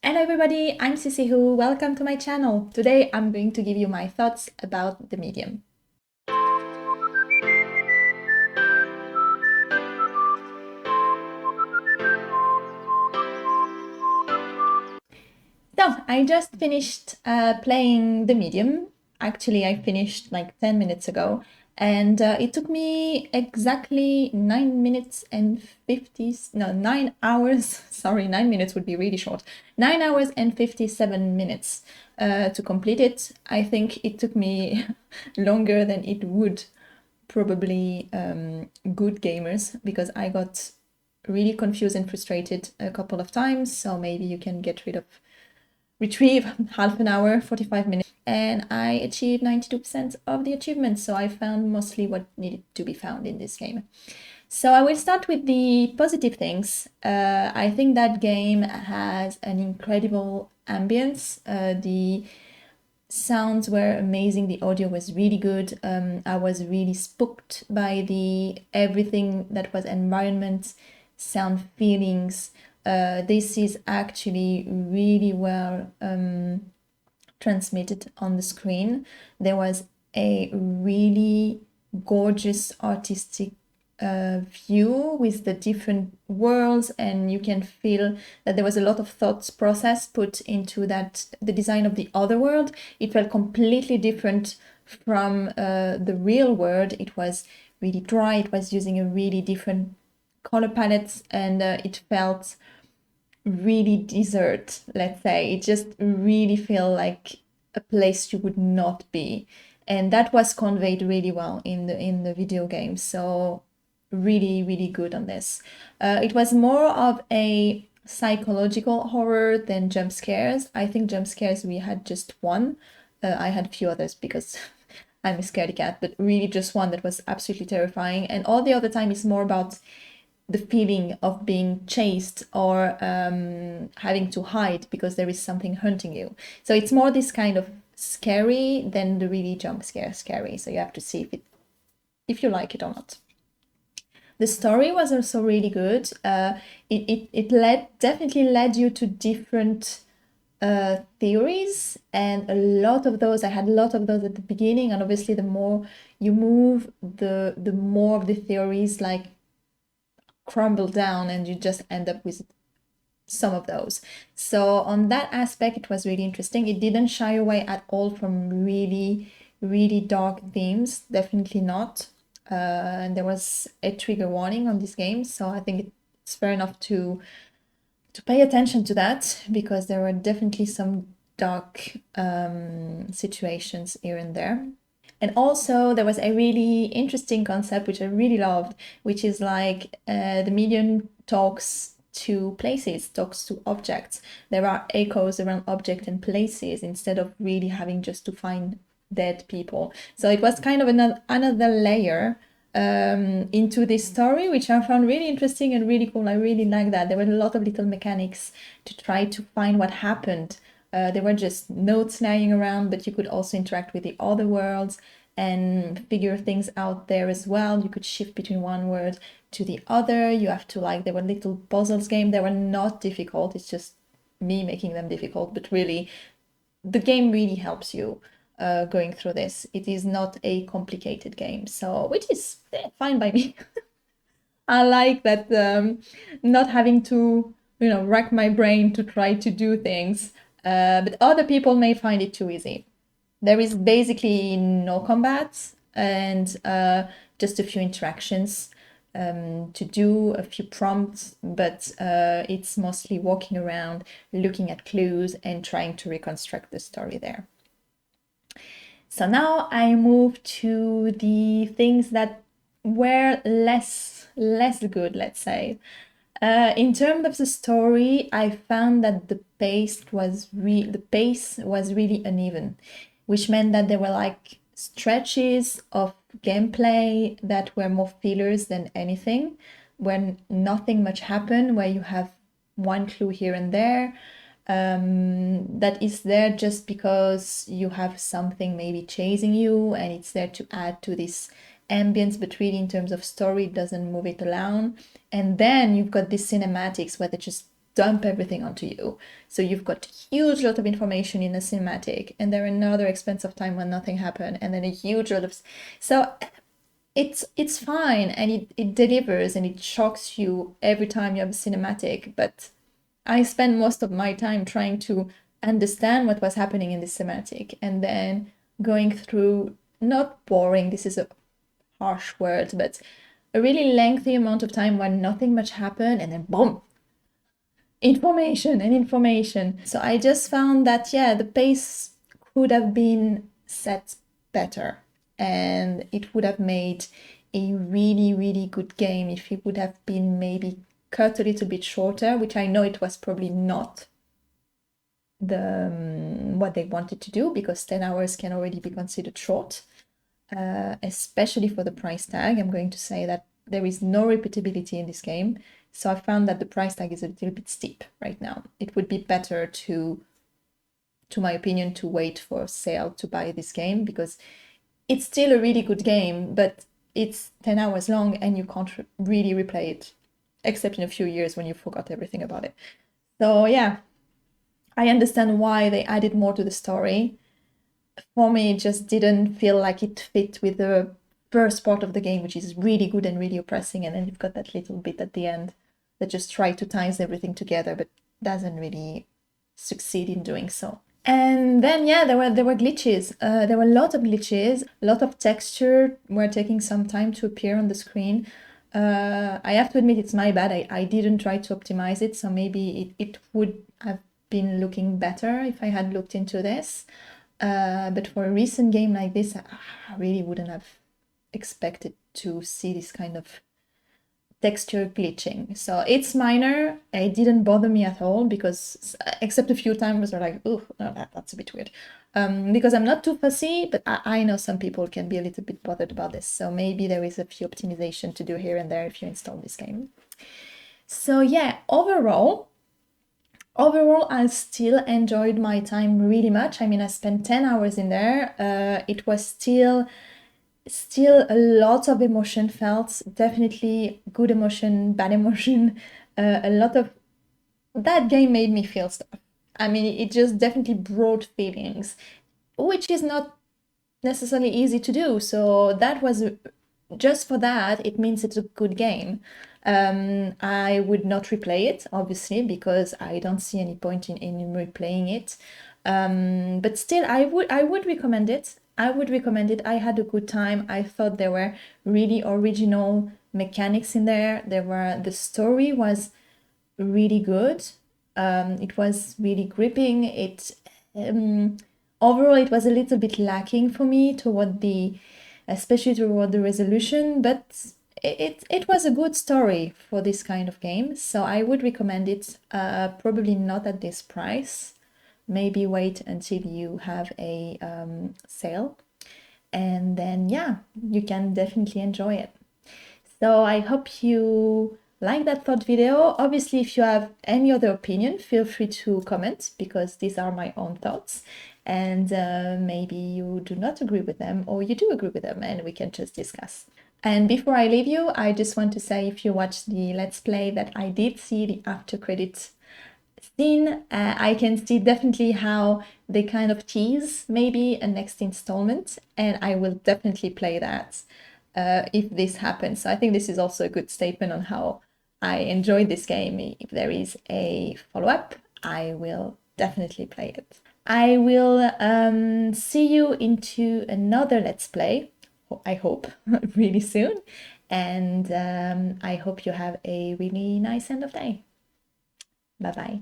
Hello everybody, I'm Sisihu. Welcome to my channel. Today I'm going to give you my thoughts about the medium. So I just finished playing the medium. Actually, I finished like 10 minutes ago, and it took me exactly 9 hours. Sorry, 9 minutes would be really short. 9 hours and 57 minutes to complete it. I think it took me longer than it would probably good gamers, because I got really confused and frustrated a couple of times. So maybe you can retrieve half an hour, 45 minutes, and I achieved 92% of the achievements. So I found mostly what needed to be found in this game. So I will start with the positive things. I think that game has an incredible ambience. The sounds were amazing. The audio was really good. I was really spooked by everything that was environment, sound, feelings. This is actually really well transmitted on the screen. There was a really gorgeous artistic view with the different worlds, and you can feel that there was a lot of thoughts process put into the design of the other world. It felt completely different from the real world. It was really dry. It was using a really different color palettes, and it felt really desert, let's say. It just really felt like a place you would not be, and that was conveyed really well in the video game. So really good on this. It was more of a psychological horror than jump scares. I think jump scares we had just one. I had a few others because I'm a scaredy cat, but really just one that was absolutely terrifying. And all the other time is more about the feeling of being chased or having to hide because there is something hunting you. So it's more this kind of scary than the really jump scary. So you have to see if you like it or not. The story was also really good. It definitely led you to different theories, and I had a lot of those at the beginning, and obviously the more you move, the more of the theories like crumble down, and you just end up with some of those. So on that aspect, it was really interesting. It didn't shy away at all from really dark themes, definitely not. And there was a trigger warning on this game, so I think it's fair enough to pay attention to that, because there were definitely some dark situations here and there. And also there was a really interesting concept which I really loved, which is like the medium talks to places, talks to objects. There are echoes around objects and places instead of really having just to find dead people. So it was kind of another layer into this story, which I found really interesting and really cool. I really like that. There were a lot of little mechanics to try to find what happened. There were just notes lying around, but you could also interact with the other worlds and figure things out there as well. You could shift between one world to the other. You have to there were little puzzles game. They were not difficult. It's just me making them difficult, but really the game really helps you going through this. It is not a complicated game, so which is fine by me. I like that not having to rack my brain to try to do things, but other people may find it too easy. There is basically no combat, and just a few interactions to do, a few prompts, but it's mostly walking around, looking at clues, and trying to reconstruct the story there. So now I move to the things that were less good, let's say. In terms of the story, I found that the pace was really uneven, which meant that there were stretches of gameplay that were more fillers than anything, when nothing much happened, where you have one clue here and there that is there just because you have something maybe chasing you, and it's there to add to this ambience, but really in terms of story it doesn't move it along. And then you've got these cinematics where they just dump everything onto you. So you've got a huge lot of information in a cinematic, and then another expense of time when nothing happened, and then a huge lot of... So it's fine, and it delivers, and it shocks you every time you have a cinematic, but I spent most of my time trying to understand what was happening in this cinematic, and then going through, not boring, this is a harsh word, but a really lengthy amount of time when nothing much happened, and then boom, information and information. So I just found that, yeah, the pace could have been set better, and it would have made a really, really good game if it would have been maybe cut a little bit shorter, which I know it was probably not the what they wanted to do, because 10 hours can already be considered short, especially for the price tag. I'm going to say that there is no repeatability in this game, so I found that the price tag is a little bit steep right now. It would be better to my opinion, to wait for sale to buy this game, because it's still a really good game, but it's 10 hours long and you can't really replay it, except in a few years when you forgot everything about it. So yeah, I understand why they added more to the story. For me, it just didn't feel like it fit with the first part of the game, which is really good and really oppressing, and then you've got that little bit at the end that just try to ties everything together, but doesn't really succeed in doing so. And then, yeah, there were glitches. There were a lot of glitches. A lot of texture were taking some time to appear on the screen. I have to admit it's my bad. I didn't try to optimize it, so maybe it would have been looking better if I had looked into this. But for a recent game like this, I really wouldn't have expected to see this kind of texture glitching. So it's minor. It didn't bother me at all, because except a few times where like, oh, no, that's a bit weird. Because I'm not too fussy, but I know some people can be a little bit bothered about this. So maybe there is a few optimization to do here and there if you install this game. So yeah, overall, I still enjoyed my time really much. I mean, I spent 10 hours in there. It was still a lot of emotion felt, definitely good emotion, bad emotion, a lot of... That game made me feel stuff. I mean, it just definitely brought feelings, which is not necessarily easy to do. So that was, just for that, it means it's a good game. I would not replay it, obviously, because I don't see any point in replaying it. But still, I would recommend it. I would recommend it. I had a good time. I thought there were really original mechanics in there. The story was really good. It was really gripping. Overall, it was a little bit lacking for me especially toward the resolution, but it was a good story for this kind of game. So I would recommend it. Probably not at this price. Maybe wait until you have a sale, and then yeah, you can definitely enjoy it. So I hope you like that thought video. Obviously, if you have any other opinion, feel free to comment, because these are my own thoughts, and maybe you do not agree with them, or you do agree with them, and we can just discuss. And before I leave you, I just want to say, if you watched the Let's Play, that I did see the after credits scene. I can see definitely how they kind of tease maybe a next installment, and I will definitely play that if this happens. So I think this is also a good statement on how I enjoyed this game. If there is a follow-up, I will definitely play it. I will see you into another Let's Play, I hope, really soon. And I hope you have a really nice end of day. Bye-bye.